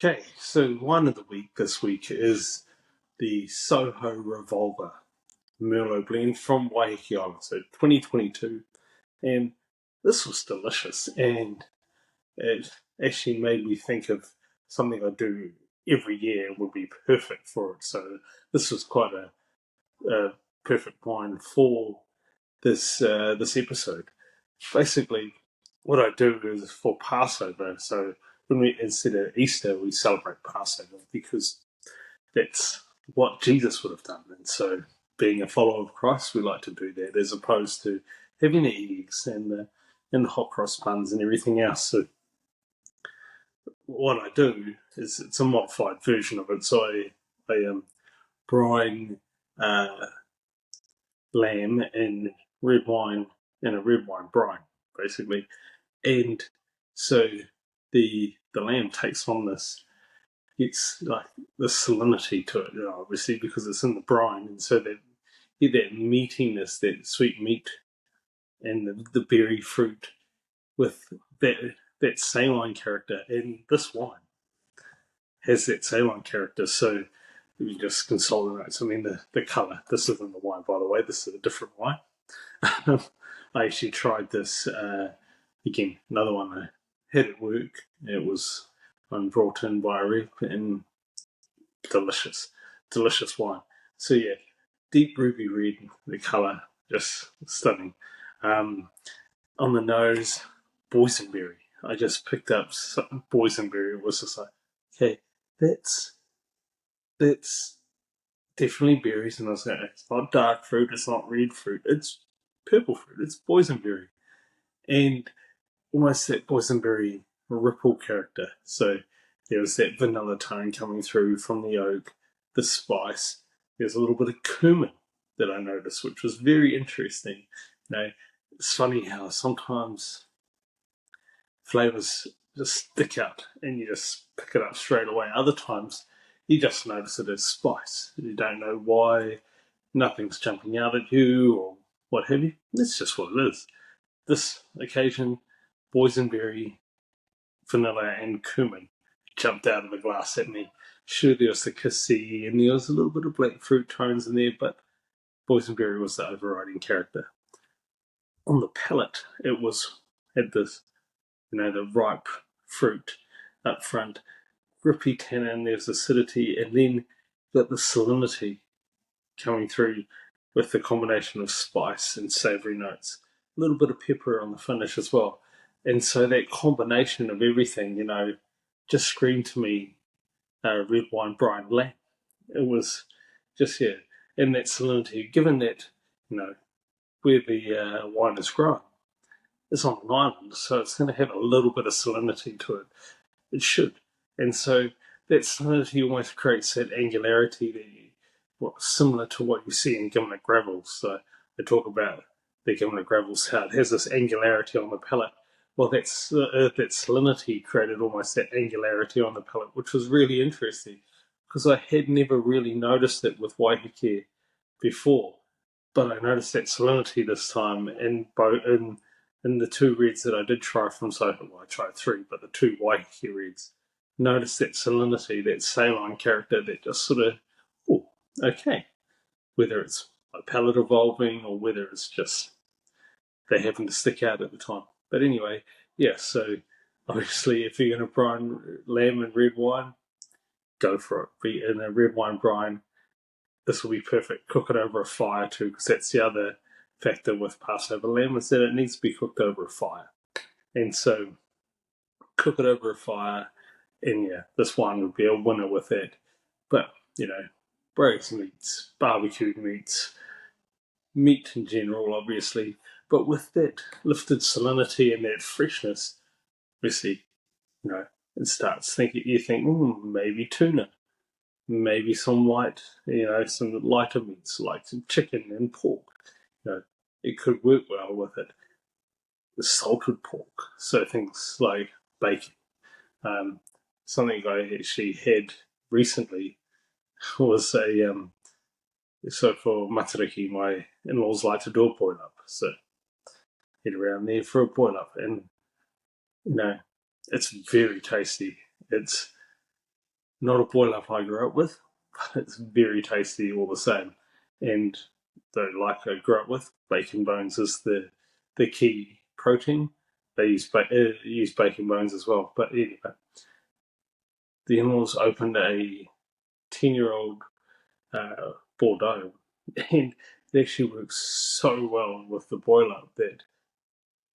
Okay, so one of the week this week is the Soho Revolver Merlot blend from Waiheke Island, so 2022, and this was delicious, and it actually made me think of something I do every year and would be perfect for it. So this was quite a perfect wine for this episode. Basically, what I do is for Passover. So instead of Easter, we celebrate Passover because that's what Jesus would have done. And so, being a follower of Christ, we like to do that as opposed to having the eggs and the hot cross buns and everything else. So, what I do is it's a modified version of it. So I brine uh, lamb in red wine in a red wine brine, basically, and so the lamb takes on this. It's like the salinity to it, obviously, because it's in the brine, and so that meatiness, that sweet meat, and the berry fruit with that saline character, and this wine has that saline character. So you just consult the notes. I mean, the color. This isn't the wine, by the way. This is a different wine. I actually tried this again. Another one I had at work. It was brought in by a rep, and delicious wine. So yeah, deep ruby red, the colour, just stunning. On the nose, boysenberry. I just picked up some boysenberry. It was just like, okay, that's definitely berries. And I was like, it's not dark fruit, it's not red fruit, it's purple fruit, it's boysenberry. And almost that boysenberry ripple character. So there was that vanilla tone coming through from the oak, the spice. There's a little bit of cumin that I noticed, which was very interesting. It's funny how sometimes flavors just stick out and you just pick it up straight away. Other times you just notice it as spice. You don't know why, nothing's jumping out at you or what have you. It's just what it is. This occasion, boysenberry, vanilla, and cumin jumped out of the glass at me. Sure, there was the cassis and there was a little bit of black fruit tones in there, but boysenberry was the overriding character. On the palate, it had this, the ripe fruit up front, grippy tannin, there's acidity, and then got the salinity coming through with the combination of spice and savoury notes. A little bit of pepper on the finish as well. And so that combination of everything, just screamed to me red wine brine lamb. It was just, yeah, and that salinity, given that, where the wine is grown, it's on an island, so it's going to have a little bit of salinity to it. It should. And so that salinity almost creates that angularity similar to what you see in gimlet gravels. So they talk about the gimlet gravels, how it has this angularity on the palate. Well, that salinity created almost that angularity on the palate, which was really interesting because I had never really noticed it with Waiheke before, but I noticed that salinity this time in the two reds that I did try from Soho. Well, I tried three, but the two Waiheke reds, noticed that salinity, that saline character that just sort of, oh, okay. Whether it's my palate evolving or whether it's just they happen to stick out at the time. But anyway, yeah, so obviously if you're going to brine lamb and red wine, go for it. Be in a red wine brine. This will be perfect. Cook it over a fire too, because that's the other factor with Passover lamb is that it needs to be cooked over a fire. And so cook it over a fire, and yeah, this wine would be a winner with that. But, braised meats, barbecued meats, meat in general, obviously, but with that lifted salinity and that freshness, obviously, it starts thinking, you think, maybe tuna, maybe some some lighter meats like some chicken and pork. It could work well with it. The salted pork, so things like bacon. Something I actually had recently was so for Matariki, my in-laws like to do a boil up, so head around there for a boil up, and it's very tasty. It's not a boil up I grew up with, but it's very tasty all the same. And though, like I grew up with, bacon bones is the key protein. They use bacon bones as well. But anyway, the in-laws opened a 10-year-old Bordeaux, and it actually works so well with the boil up that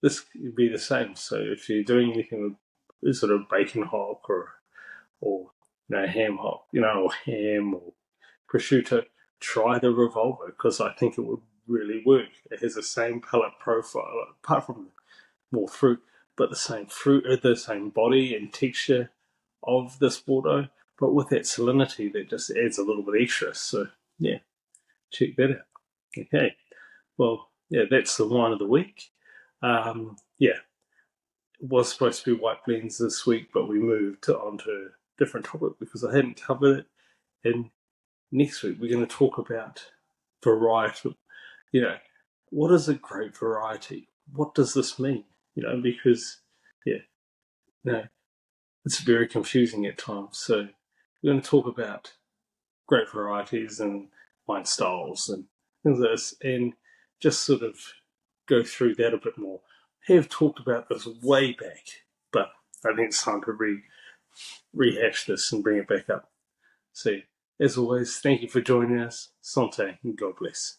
this could be the same. So if you're doing anything with sort of bacon hock or ham hock, or ham or prosciutto, try the Revolver because I think it would really work. It has the same palate profile, apart from more fruit, but the same body and texture of this Bordeaux, but with that salinity that just adds a little bit extra. So yeah, check that out. Okay, well, yeah, that's the wine of the week. Yeah, it was supposed to be white blends this week, but we moved on to a different topic because I hadn't covered it. And next week we're going to talk about variety. You know, what is a great variety? What does this mean? Because yeah, it's very confusing at times. So we're going to talk about great varieties and wine styles and things like this, and just sort of go through that a bit more. I have talked about this way back, but I think it's time to rehash this and bring it back up. So, as always, thank you for joining us. Sante and God bless.